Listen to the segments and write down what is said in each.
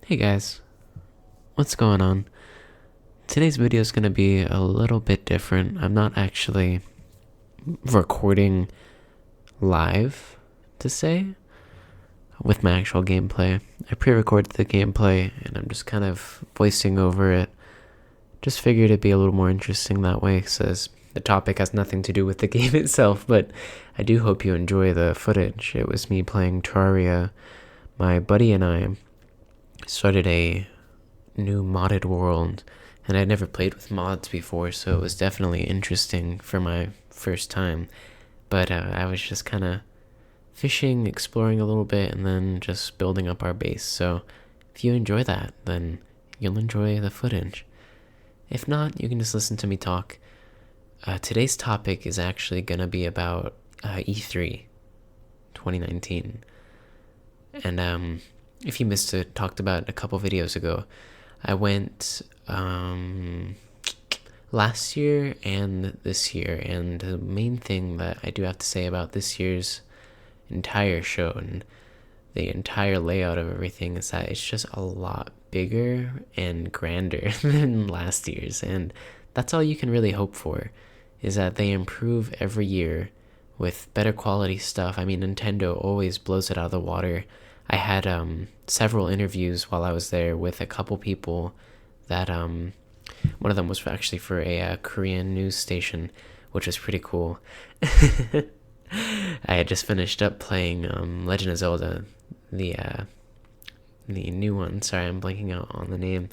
Hey guys, what's going on? Today's video is going to be a little bit different. I'm not actually recording live, to say, with my actual gameplay. I pre-recorded the gameplay and I'm just kind of voicing over it. Just figured it'd be a little more interesting that way, since the topic has nothing to do with the game itself, but I do hope you enjoy the footage. It was me playing Terraria. My buddy and I started a new modded world, and I'd never played with mods before, so it was definitely interesting for my first time. But I was just kind of fishing, exploring a little bit, and then just building up our base. So if you enjoy that, then you'll enjoy the footage. If not, you can just listen to me talk. Today's topic is actually going to be about E3 2019. And if you missed it, talked about it a couple videos ago. I went last year and this year, and the main thing that I do have to say about this year's entire show and the entire layout of everything is that it's just a lot bigger and grander than last year's, and that's all you can really hope for, is that they improve every year with better quality stuff. I mean, Nintendo always blows it out of the water. I had several interviews while I was there with a couple people that one of them was actually for a Korean news station, which was pretty cool. I had just finished up playing Legend of Zelda, the new one. Sorry, I'm blanking out on the name.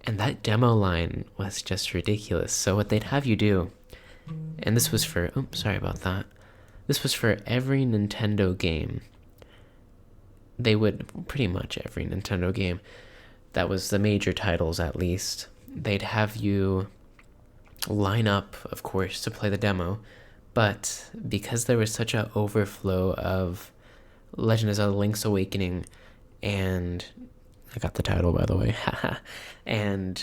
And that demo line was just ridiculous. So what they'd have you do, and this was for, oh, sorry about that. This was for every Nintendo game. They would, pretty much every Nintendo game, that was the major titles at least, they'd have you line up, of course, to play the demo. But because there was such an overflow of Legend of Zelda Link's Awakening, and I got the title, by the way, and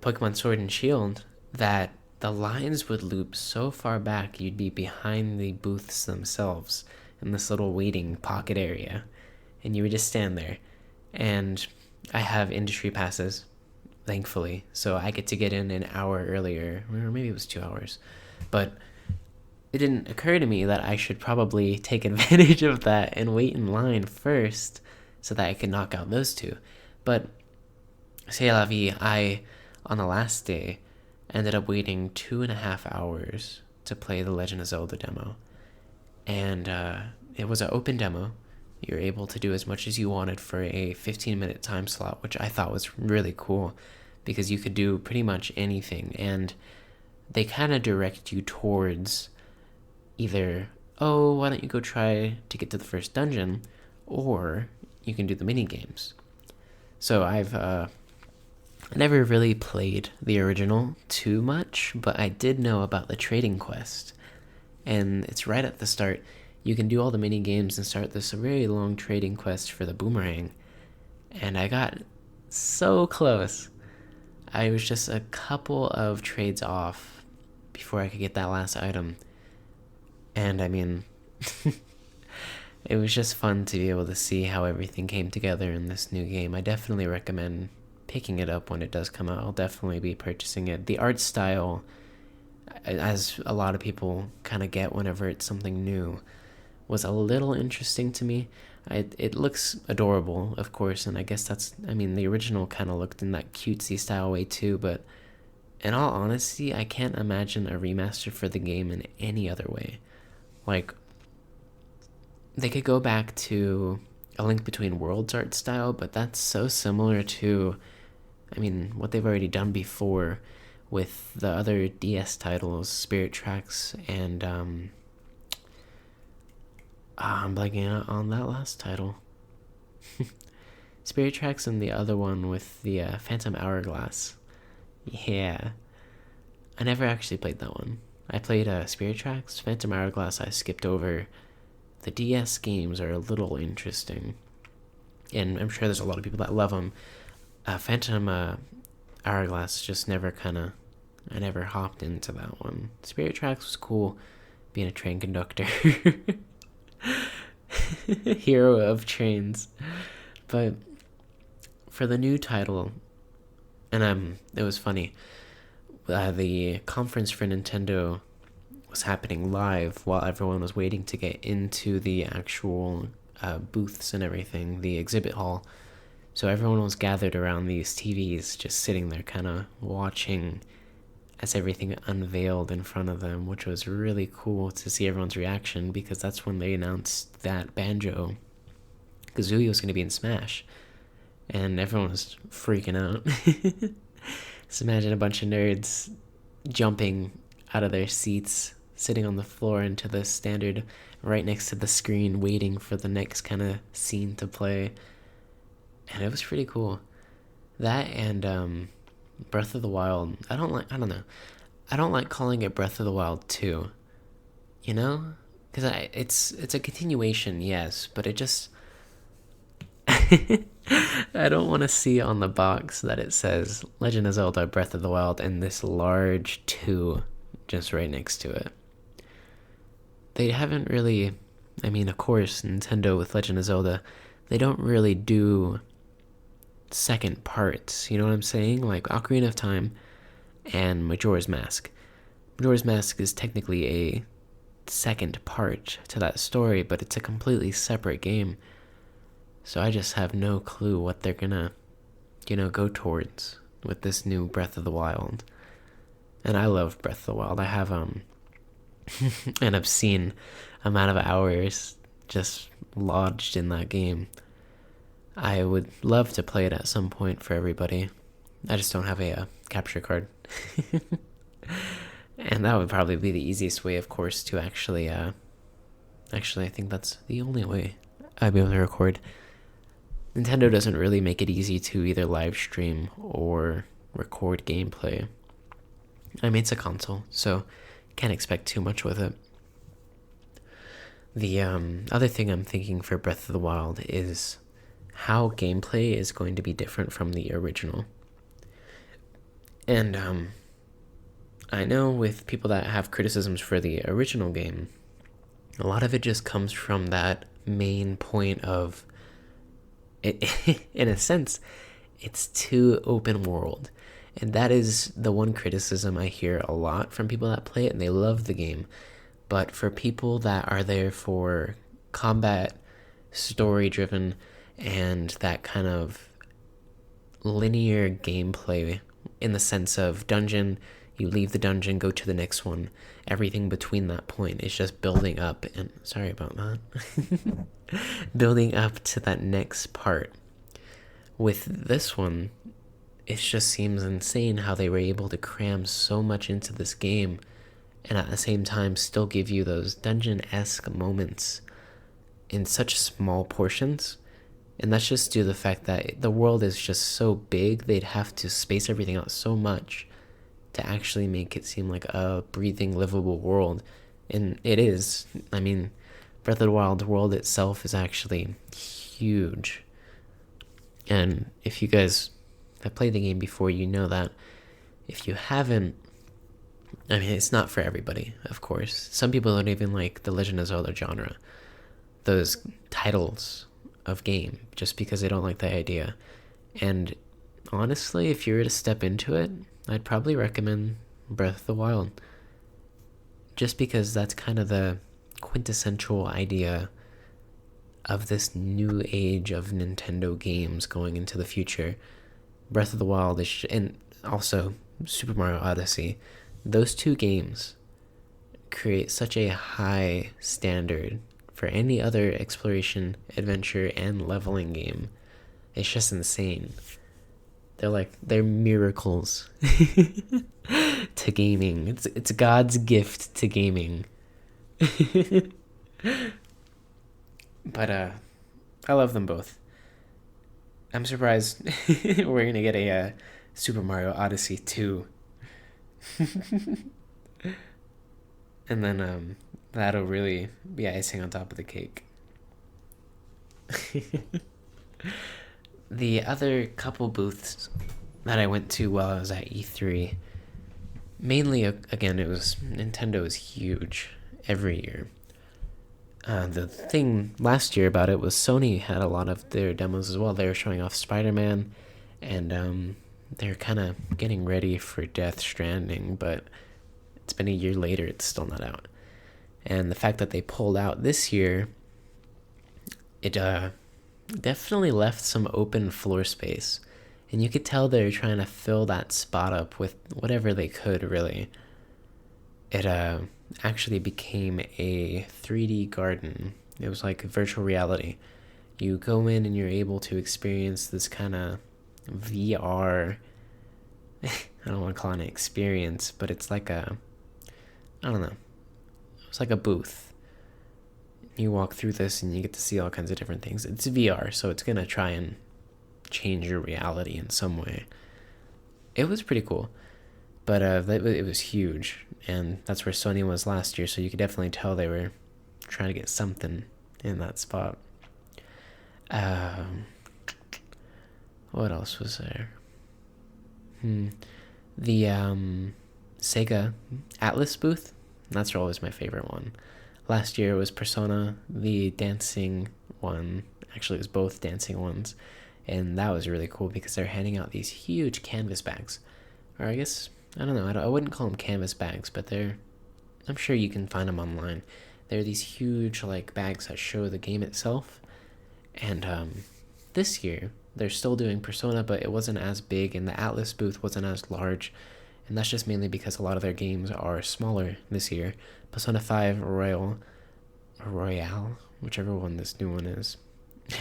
Pokemon Sword and Shield, that the lines would loop so far back you'd be behind the booths themselves in this little waiting pocket area, and you would just stand there. And I have industry passes, thankfully, so I get to get in an hour earlier, or maybe it was 2 hours. But it didn't occur to me that I should probably take advantage of that and wait in line first so that I could knock out those two. But c'est la vie, I, on the last day, ended up waiting 2.5 hours to play the Legend of Zelda demo. And it was an open demo. You're able to do as much as you wanted for a 15-minute time slot, which I thought was really cool because you could do pretty much anything. And they kind of direct you towards either, oh, why don't you go try to get to the first dungeon, or you can do the mini games. So I've never really played the original too much, but I did know about the trading quest. And it's right at the start. You can do all the mini games and start this very long trading quest for the boomerang. And I got so close. I was just a couple of trades off before I could get that last item. And I mean, it was just fun to be able to see how everything came together in this new game. I definitely recommend picking it up when it does come out. I'll definitely be purchasing it. The art style, as a lot of people kind of get whenever it's something new, was a little interesting to me. It looks adorable, of course, and I guess that's, I mean, the original kind of looked in that cutesy style way too, but in all honesty, I can't imagine a remaster for the game in any other way. Like, they could go back to A Link Between Worlds art style, but that's so similar to, I mean, what they've already done before with the other DS titles, Spirit Tracks, and I'm blanking out on that last title. Spirit Tracks and the other one with the Phantom Hourglass. Yeah. I never actually played that one. I played Spirit Tracks. Phantom Hourglass I skipped over. The DS games are a little interesting, and I'm sure there's a lot of people that love them. Phantom Hourglass just never I never hopped into that one. Spirit Tracks was cool, being a train conductor. Hero of trains. But for the new title, and it was funny. The conference for Nintendo was happening live while everyone was waiting to get into the actual booths and everything, the exhibit hall. So everyone was gathered around these TVs, just sitting there, kind of watching as everything unveiled in front of them, which was really cool to see everyone's reaction, because that's when they announced that Banjo Kazooie was going to be in Smash, and everyone was freaking out. Just imagine a bunch of nerds jumping out of their seats, sitting on the floor into the standard right next to the screen, waiting for the next kind of scene to play. And it was pretty cool. That and Breath of the Wild. I don't know. I don't like calling it Breath of the Wild 2. You know? Because it's a continuation, yes, but it just... I don't want to see on the box that it says Legend of Zelda Breath of the Wild and this large 2 just right next to it. They haven't really... I mean, of course, Nintendo with Legend of Zelda, they don't really do second parts, you know what I'm saying? Like Ocarina of Time and Majora's Mask. Majora's Mask is technically a second part to that story, but it's a completely separate game. So I just have no clue what they're gonna, go towards with this new Breath of the Wild. And I love Breath of the Wild. I have an obscene amount of hours just lodged in that game. I would love to play it at some point for everybody. I just don't have a capture card. And that would probably be the easiest way, of course, to actually, I think that's the only way I'd be able to record. Nintendo doesn't really make it easy to either live stream or record gameplay. I mean, it's a console, so can't expect too much with it. The other thing I'm thinking for Breath of the Wild is how gameplay is going to be different from the original. And I know with people that have criticisms for the original game, a lot of it just comes from that main point of it, in a sense, it's too open world. And that is the one criticism I hear a lot from people that play it, and they love the game. But for people that are there for combat, story-driven, and that kind of linear gameplay, in the sense of dungeon, you leave the dungeon, go to the next one. Everything between that point is just building up, and sorry about that. Building up to that next part. With this one, it just seems insane how they were able to cram so much into this game and at the same time still give you those dungeon-esque moments in such small portions. And that's just due to the fact that the world is just so big, they'd have to space everything out so much to actually make it seem like a breathing, livable world. And it is. I mean, Breath of the Wild world itself is actually huge. And if you guys have played the game before, you know that. If you haven't, I mean, it's not for everybody, of course. Some people don't even like the Legend of Zelda genre, those titles of game, just because they don't like the idea. And honestly, if you were to step into it, I'd probably recommend Breath of the Wild. Just because that's kind of the quintessential idea of this new age of Nintendo games going into the future. Breath of the Wild is, and also Super Mario Odyssey, those two games create such a high standard for any other exploration, adventure, and leveling game. It's just insane. They're miracles to gaming. It's God's gift to gaming. But I love them both. I'm surprised we're gonna get a Super Mario Odyssey 2. And then that'll really be icing on top of the cake. The other couple booths that I went to while I was at E3, mainly, again, it was Nintendo is huge every year. The thing last year about it was Sony had a lot of their demos as well. They were showing off Spider-Man and they're kind of getting ready for Death Stranding, but it's been a year later, it's still not out. And the fact that they pulled out this year, it definitely left some open floor space. And you could tell they're trying to fill that spot up with whatever they could, really. It actually became a 3D garden. It was like virtual reality. You go in and you're able to experience this kind of VR. I don't want to call it an experience, but it's like I don't know. It's like a booth. You walk through this and you get to see all kinds of different things. It's VR, so it's going to try and change your reality in some way. It was pretty cool, but it was huge, and that's where Sony was last year, so you could definitely tell they were trying to get something in that spot. What else was there? The Sega Atlas booth. That's always my favorite one. Last year it was Persona, the dancing one. Actually, it was both dancing ones. And that was really cool because they're handing out these huge canvas bags. Or I guess, I don't know, I wouldn't call them canvas bags, but I'm sure you can find them online. They're these huge like bags that show the game itself. And this year, they're still doing Persona, but it wasn't as big, and the Atlas booth wasn't as large. And that's just mainly because a lot of their games are smaller this year. Persona 5 Royale, whichever one this new one is.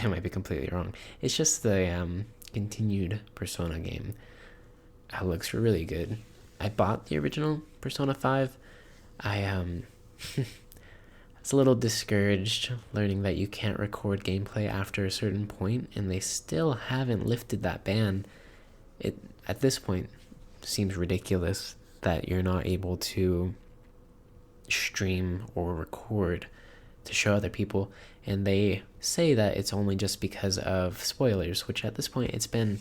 I might be completely wrong. It's just the continued Persona game. It looks really good. I bought the original Persona 5. I was a little discouraged learning that you can't record gameplay after a certain point, and they still haven't lifted that ban. It at this point seems ridiculous that you're not able to stream or record to show other people, and they say that it's only just because of spoilers, which at this point it's been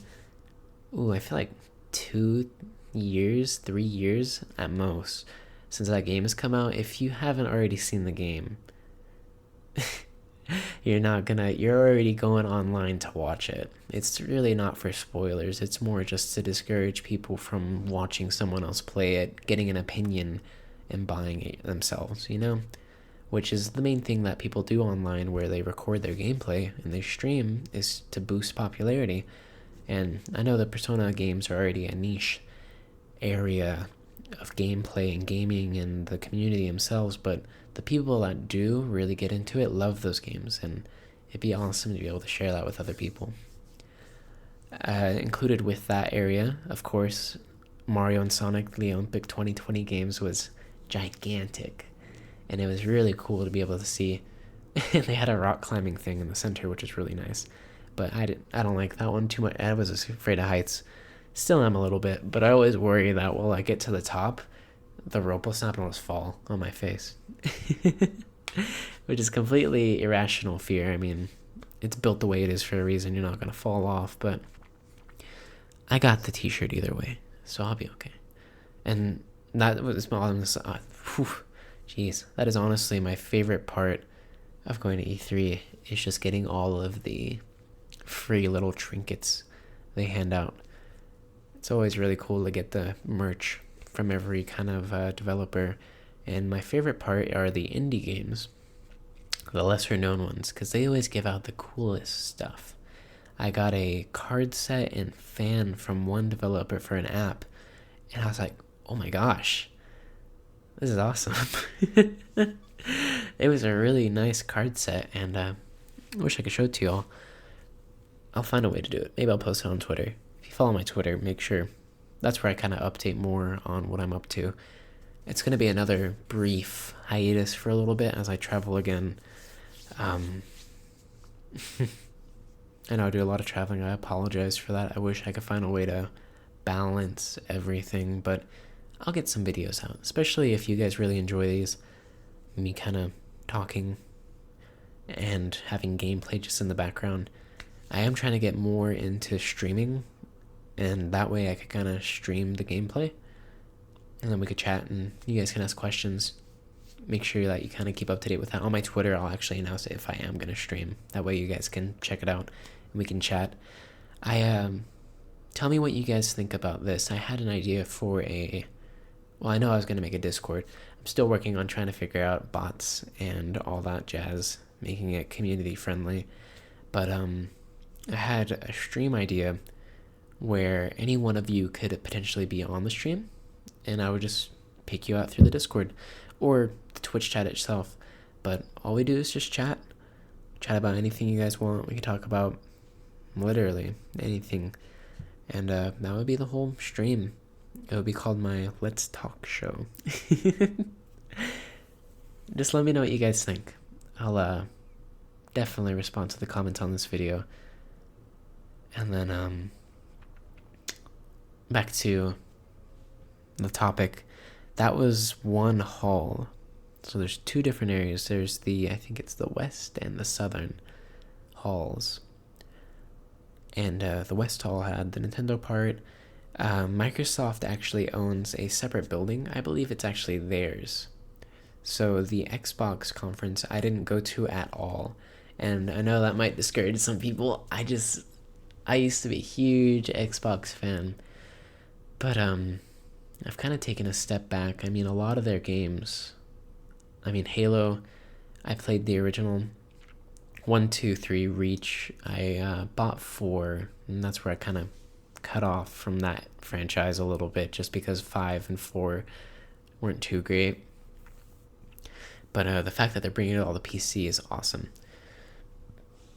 I feel like 3 years at most since that game has come out. If you haven't already seen the game, you're already going online to watch it. It's really not for spoilers. It's more just to discourage people from watching someone else play it, getting an opinion, and buying it themselves, which is the main thing that people do online, where they record their gameplay and they stream, is to boost popularity. And I know the Persona games are already a niche area of gameplay and gaming and the community themselves, but the people that do really get into it love those games, and it'd be awesome to be able to share that with other people. Included with that area, of course, Mario and Sonic, the Olympic 2020 games, was gigantic, and it was really cool to be able to see. They had a rock climbing thing in the center, which is really nice, but I don't like that one too much. I was afraid of heights. Still am a little bit, but I always worry that while I get to the top, the rope will snap and I'll just fall on my face. Which is completely irrational fear. I mean, it's built the way it is for a reason. You're not going to fall off, but I got the t-shirt either way, so I'll be okay. And that was jeez, that is honestly my favorite part of going to E3, is just getting all of the free little trinkets they hand out. It's always really cool to get the merch from every kind of developer. And my favorite part are the indie games, the lesser known ones, because they always give out the coolest stuff. I got a card set and fan from one developer for an app, and I was like, oh my gosh, this is awesome. It was a really nice card set, and I wish I could show it to y'all. I'll find a way to do it. Maybe I'll post it on Twitter. If you follow my Twitter, make sure. That's where I kind of update more on what I'm up to. It's going to be another brief hiatus for a little bit as I travel again. I know I do a lot of traveling. I apologize for that. I wish I could find a way to balance everything, but I'll get some videos out, especially if you guys really enjoy these. Me kind of talking and having gameplay just in the background. I am trying to get more into streaming, and that way I could kind of stream the gameplay, and then we could chat and you guys can ask questions. Make sure that you kind of keep up to date with that. On my Twitter, I'll actually announce it if I am going to stream. That way you guys can check it out and we can chat. I tell me what you guys think about this. I had an idea for well, I know I was going to make a Discord. I'm still working on trying to figure out bots and all that jazz, making it community friendly. But I had a stream idea where any one of you could potentially be on the stream, and I would just pick you out through the Discord or the Twitch chat itself. But all we do is just chat about anything you guys want. We can talk about literally anything, and that would be the whole stream. It would be called my Let's Talk show. Just let me know what you guys think. I'll definitely respond to the comments on this video. And then back to the topic. That was one hall. So there's two different areas. There's I think it's the west and the southern halls. And the west hall had the Nintendo part. Microsoft actually owns a separate building. I believe it's actually theirs. So the Xbox conference I didn't go to at all. And I know that might discourage some people. I used to be a huge Xbox fan. But I've kind of taken a step back. I mean, a lot of their games, I mean, Halo, I played the original 1, 2, 3 Reach. I bought 4, and that's where I kind of cut off from that franchise a little bit, just because 5 and 4 weren't too great. But the fact that they're bringing it all to PC is awesome.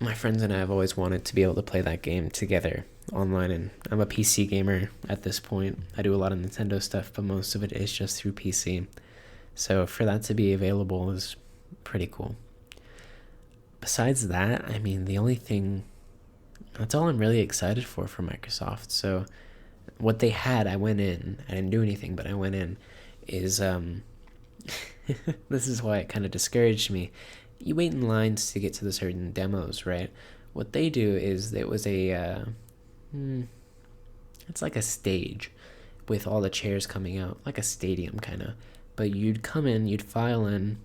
My friends and I have always wanted to be able to play that game together online, and I'm a PC gamer at this point. I do a lot of Nintendo stuff, but most of it is just through PC. So for that to be available is pretty cool. Besides that, I mean, that's all I'm really excited for Microsoft. So what they had, I went in. I didn't do anything, but I went in. Is this is why it kind of discouraged me. You wait in lines to get to the certain demos, right? What they do is it was it's like a stage with all the chairs coming out, like a stadium kind of. But you'd come in, you'd file in,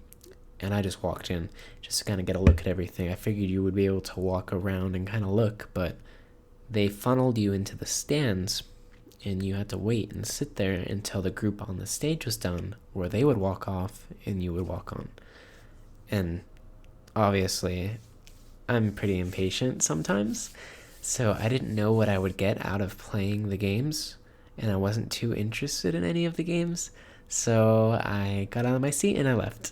and I just walked in just to kind of get a look at everything. I figured you would be able to walk around and kind of look, but they funneled you into the stands, and you had to wait and sit there until the group on the stage was done, where they would walk off and you would walk on. And obviously, I'm pretty impatient sometimes, so I didn't know what I would get out of playing the games, and I wasn't too interested in any of the games, so I got out of my seat and I left.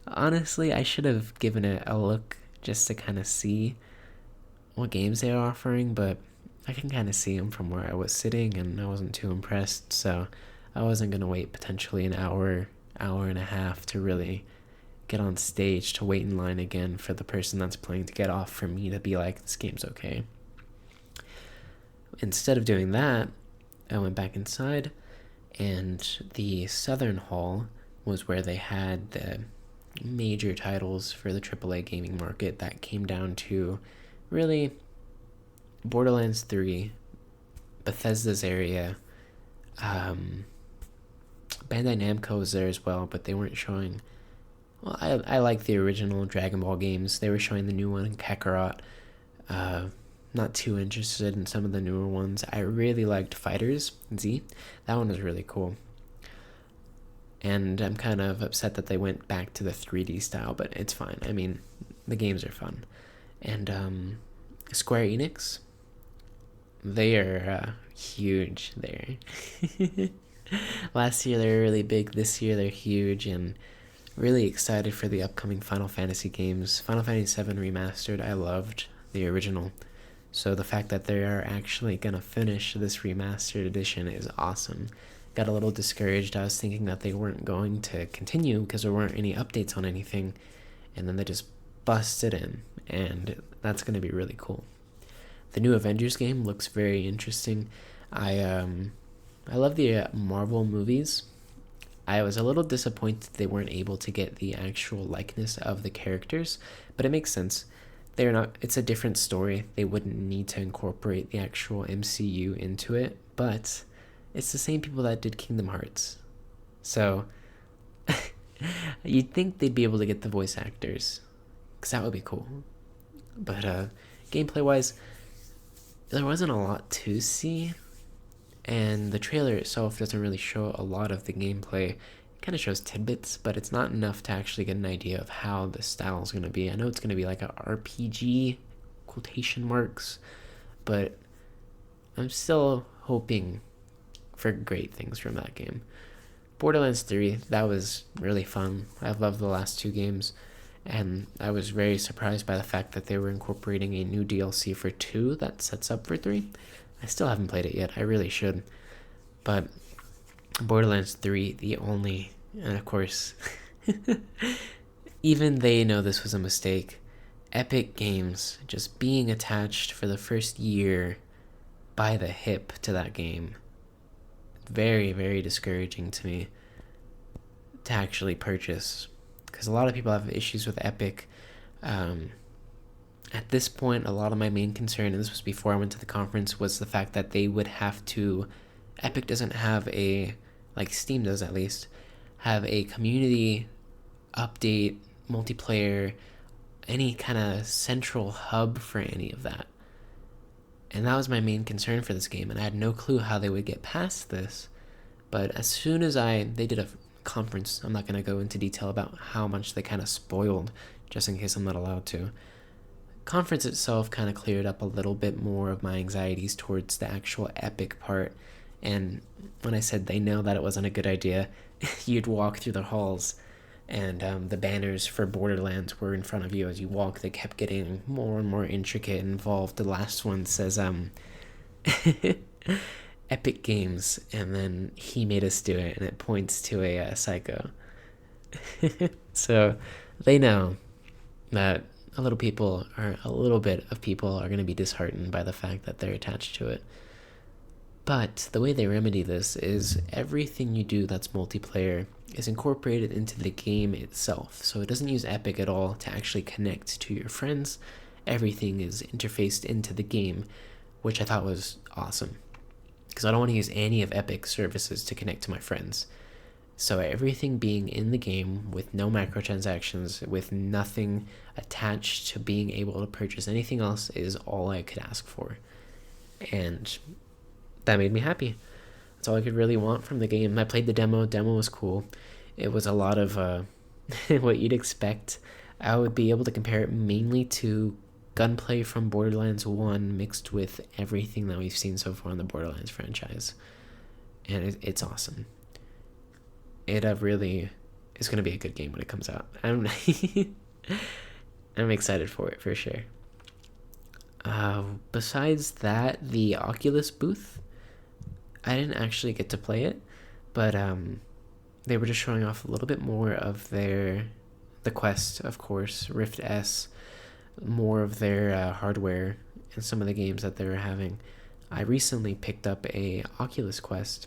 Honestly, I should have given it a look just to kind of see what games they are offering, but I can kind of see them from where I was sitting, and I wasn't too impressed, so I wasn't going to wait potentially an hour and a half to really get on stage to wait in line again for the person that's playing to get off for me to be like, this game's okay. Instead of doing that, I went back inside, and the Southern Hall was where they had the major titles for the AAA gaming market that came down to really Borderlands 3, Bethesda's area, Bandai Namco was there as well, but they weren't showing. Well, I like the original Dragon Ball games. They were showing the new one, Kakarot. Not too interested in some of the newer ones. I really liked Fighters Z. That one was really cool. And I'm kind of upset that they went back to the 3D style, but it's fine. I mean, the games are fun. And Square Enix, they are huge there. Last year they were really big. This year they're huge, and really excited for the upcoming Final Fantasy games. Final Fantasy VII Remastered, I loved the original. So the fact that they are actually going to finish this remastered edition is awesome. Got a little discouraged. I was thinking that they weren't going to continue because there weren't any updates on anything. And then they just busted in, and that's going to be really cool. The new Avengers game looks very interesting. I love the Marvel movies. I was a little disappointed they weren't able to get the actual likeness of the characters, but it makes sense. It's a different story. They wouldn't need to incorporate the actual MCU into it, but it's the same people that did Kingdom Hearts. So you'd think they'd be able to get the voice actors, because that would be cool. But gameplay wise, there wasn't a lot to see, and the trailer itself doesn't really show a lot of the gameplay. It kind of shows tidbits, but it's not enough to actually get an idea of how the style is going to be. I know it's going to be like a RPG, quotation marks, but I'm still hoping for great things from that game. Borderlands 3, that was really fun. I loved the last two games, and I was very surprised by the fact that they were incorporating a new DLC for 2 that sets up for 3. I still haven't played it yet. I really should. But Borderlands 3, the only, and of course, even they know this was a mistake. Epic Games just being attached for the first year by the hip to that game. Very, very discouraging to me to actually purchase, because a lot of people have issues with Epic. At this point, a lot of my main concern, and this was before I went to the conference, was the fact that they would have to. Epic doesn't have a, like Steam does at least, have a community update, multiplayer, any kind of central hub for any of that. And that was my main concern for this game, and I had no clue how they would get past this. But as soon as they did a conference, I'm not going to go into detail about how much they kind of spoiled, just in case I'm not allowed to. Conference itself kind of cleared up a little bit more of my anxieties towards the actual Epic part. And when I said they know that it wasn't a good idea, you'd walk through the halls, and the banners for Borderlands were in front of you as you walk. They kept getting more and more intricate and involved. The last one says Epic Games, and then he made us do it, and it points to a Psycho. So they know that a little bit of people are going to be disheartened by the fact that they're attached to it. But the way they remedy this is everything you do that's multiplayer is incorporated into the game itself. So it doesn't use Epic at all to actually connect to your friends. Everything is interfaced into the game, which I thought was awesome, because I don't want to use any of Epic's services to connect to my friends. So everything being in the game with no microtransactions, with nothing attached to being able to purchase anything else, is all I could ask for. And that made me happy. That's all I could really want from the game. I played the demo. Demo was cool. It was a lot of what you'd expect. I would be able to compare it mainly to gunplay from Borderlands 1 mixed with everything that we've seen so far in the Borderlands franchise. And it's awesome. It really is going to be a good game when it comes out. I'm excited for it, for sure. Besides that, the Oculus booth, I didn't actually get to play it, but they were just showing off a little bit more of the Quest, of course, Rift S, more of their hardware, and some of the games that they were having. I recently picked up a Oculus Quest,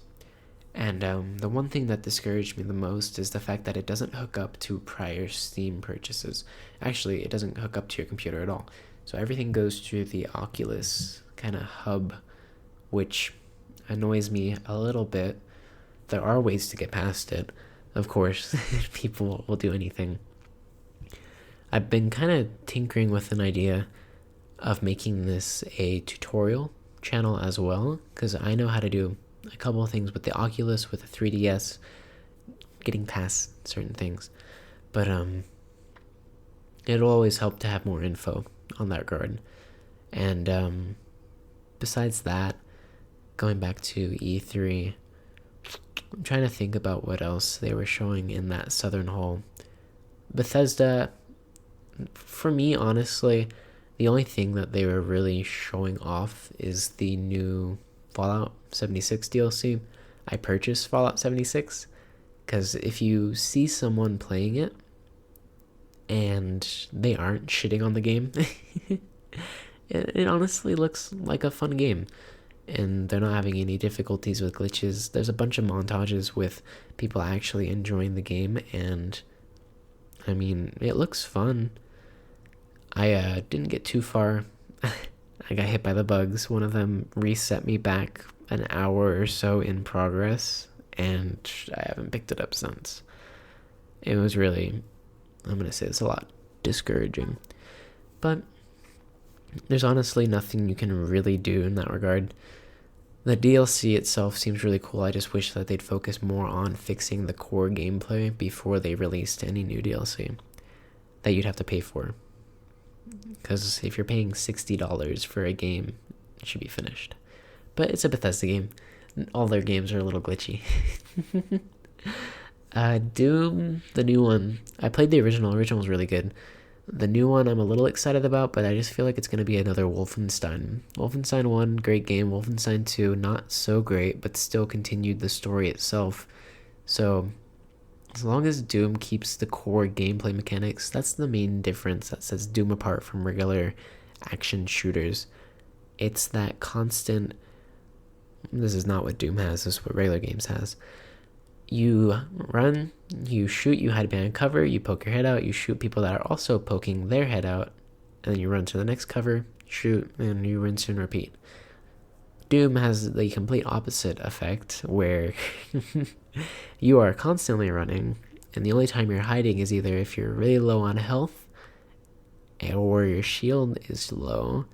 and the one thing that discouraged me the most is the fact that it doesn't hook up to prior Steam purchases. Actually, it doesn't hook up to your computer at all. So everything goes through the Oculus kind of hub, which annoys me a little bit. There are ways to get past it, of course. People will do anything. I've been kind of tinkering with an idea of making this a tutorial channel as well, because I know how to do a couple of things with the Oculus, with the 3DS, getting past certain things. But it'll always help to have more info on that regard. And besides that, going back to E3, I'm trying to think about what else they were showing in that Southern Hall. Bethesda, for me, honestly, the only thing that they were really showing off is the new Fallout 76 DLC. I purchased Fallout 76 because if you see someone playing it and they aren't shitting on the game, it honestly looks like a fun game. And they're not having any difficulties with glitches. There's a bunch of montages with people actually enjoying the game, and I mean, it looks fun. I didn't get too far. I got hit by the bugs. One of them reset me back an hour or so in progress, and I haven't picked it up since. It was really, I'm going to say this a lot, discouraging. But There's honestly nothing you can really do in that regard. The DLC itself seems really cool. I just wish that they'd focus more on fixing the core gameplay before they released any new DLC that you'd have to pay for. Because if you're paying $60 for a game, it should be finished. But it's a Bethesda game. All their games are a little glitchy. Doom, the new one. I played the original. Original was really good. The new one I'm a little excited about, but I just feel like it's going to be another Wolfenstein. Wolfenstein 1, great game. Wolfenstein 2, not so great, but still continued the story itself. So, as long as Doom keeps the core gameplay mechanics, that's the main difference that sets Doom apart from regular action shooters. It's that constant... This is not what Doom has, this is what regular games has. You run, you shoot, you hide behind cover, you poke your head out, you shoot people that are also poking their head out, and then you run to the next cover, shoot, and you rinse and repeat. Doom has the complete opposite effect, where you are constantly running, and the only time you're hiding is either if you're really low on health, or your shield is low.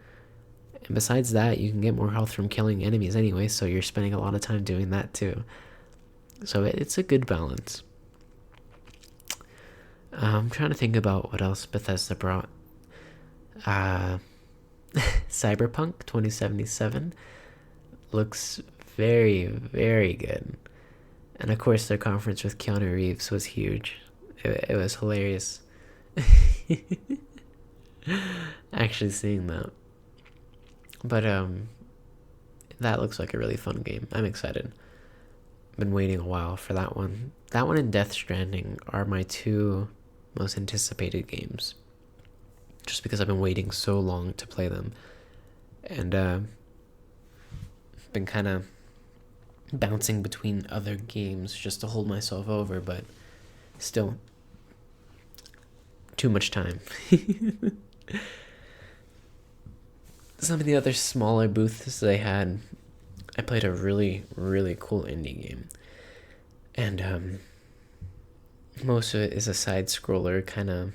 And besides that, you can get more health from killing enemies anyway, so you're spending a lot of time doing that too. So it's a good balance. I'm trying to think about what else Bethesda brought. Cyberpunk 2077 looks very, very good. And of course, their conference with Keanu Reeves was huge. It was hilarious. Actually seeing that. But that looks like a really fun game. I'm excited. Been waiting a while for that one. That one and Death Stranding are my two most anticipated games. Just because I've been waiting so long to play them. And been kind of bouncing between other games just to hold myself over, but still too much time. Some of the other smaller booths they had, I played a really, really cool indie game. And most of it is a side-scroller kind of,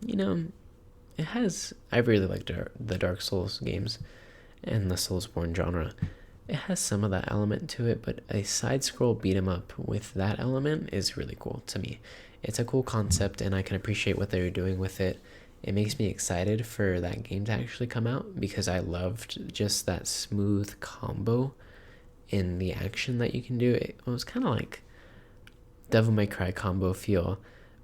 it has... I really like the Dark Souls games and the Soulsborne genre. It has some of that element to it, but a side-scroll beat-em-up with that element is really cool to me. It's a cool concept, and I can appreciate what they're doing with it. It makes me excited for that game to actually come out because I loved just that smooth combo in the action that you can do. It was kind of like Devil May Cry combo feel,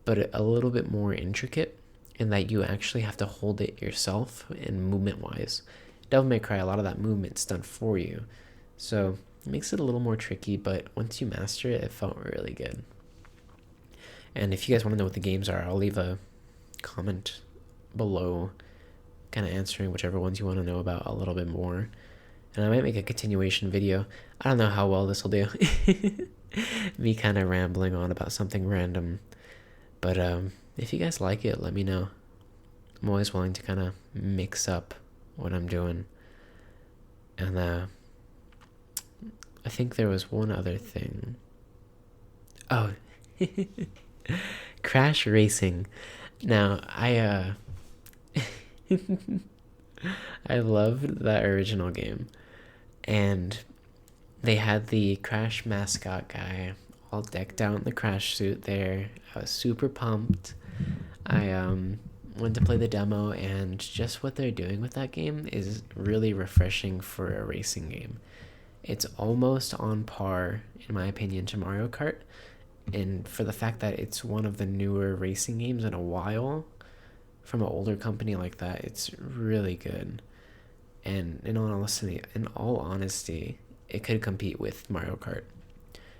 but a little bit more intricate in that you actually have to hold it yourself in movement-wise. Devil May Cry, a lot of that movement's done for you. So it makes it a little more tricky, but once you master it, it felt really good. And if you guys want to know what the games are, I'll leave a comment below kind of answering whichever ones you want to know about a little bit more. And I might make a continuation video. I don't know how well this will do. Me kind of rambling on about something random. But if you guys like it, let me know. I'm always willing to kind of mix up what I'm doing. And I think there was one other thing. Oh, Crash Racing. Now, I loved that original game. And they had the Crash mascot guy all decked out in the Crash suit there. I was super pumped. I went to play the demo, and just what they're doing with that game is really refreshing for a racing game. It's almost on par, in my opinion, to Mario Kart. And for the fact that it's one of the newer racing games in a while, from an older company like that, it's really good. And in all honesty, it could compete with Mario Kart.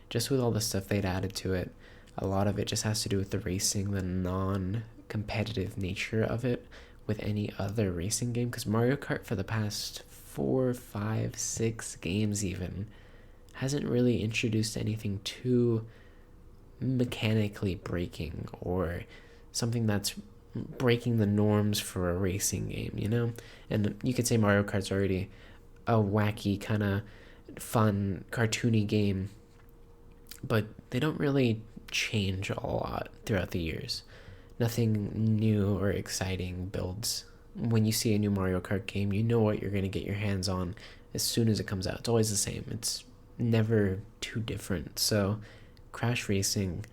Just with all the stuff they'd added to it, a lot of it just has to do with the racing, the non-competitive nature of it with any other racing game. Because Mario Kart for the past 4, 5, 6 games even hasn't really introduced anything too mechanically breaking or something that's breaking the norms for a racing game. And you could say Mario Kart's already a wacky kind of fun cartoony game, but they don't really change a lot throughout the years. Nothing new or exciting builds when you see a new Mario Kart game, you know what you're going to get your hands on as soon as it comes out. It's always the same. It's never too different. So Crash Racing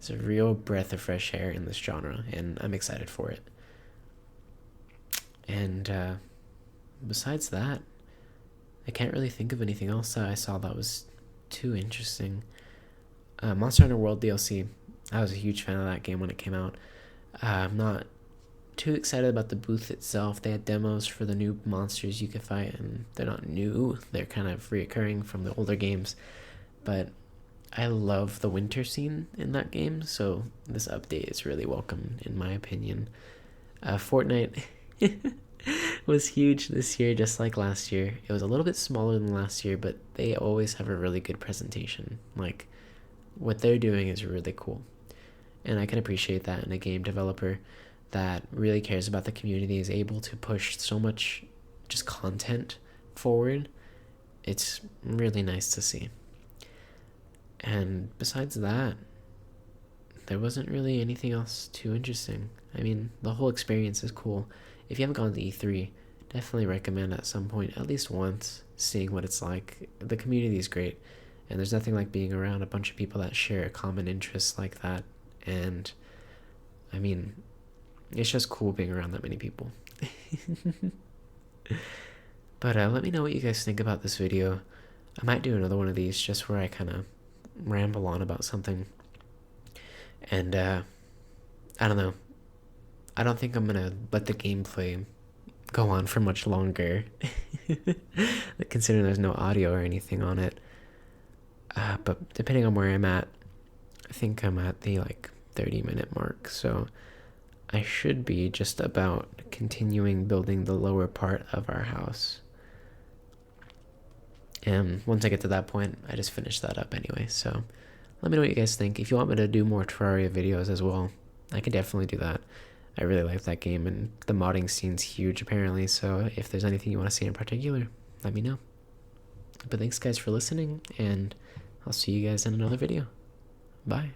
is a real breath of fresh air in this genre, and I'm excited for it. And besides that, I can't really think of anything else that I saw that was too interesting. Monster Hunter World DLC. I was a huge fan of that game when it came out. I'm not too excited about the booth itself. They had demos for the new monsters you could fight, and they're not new. They're kind of reoccurring from the older games. But I love the winter scene in that game, so this update is really welcome, in my opinion. Fortnite was huge this year, just like last year. It was a little bit smaller than last year, but they always have a really good presentation. Like, what they're doing is really cool. And I can appreciate that in a game developer that really cares about the community is able to push so much just content forward. It's really nice to see. And besides that, there wasn't really anything else too interesting. I mean, the whole experience is cool. If you haven't gone to E3, definitely recommend at some point, at least once, seeing what it's like. The community is great, and there's nothing like being around a bunch of people that share a common interest like that. And I mean, it's just cool being around that many people. But let me know what you guys think about this video. I might do another one of these just where I kind of ramble on about something. And I don't know. I don't think I'm gonna let the gameplay go on for much longer, considering there's no audio or anything on it. But depending on where I'm at, I think I'm at the 30-minute mark, so I should be just about continuing building the lower part of our house. And once I get to that point, I just finish that up anyway. So let me know what you guys think. If you want me to do more Terraria videos as well, I can definitely do that. I really like that game, and the modding scene's huge apparently, so if there's anything you want to see in particular, let me know. But thanks guys for listening, and I'll see you guys in another video. Bye.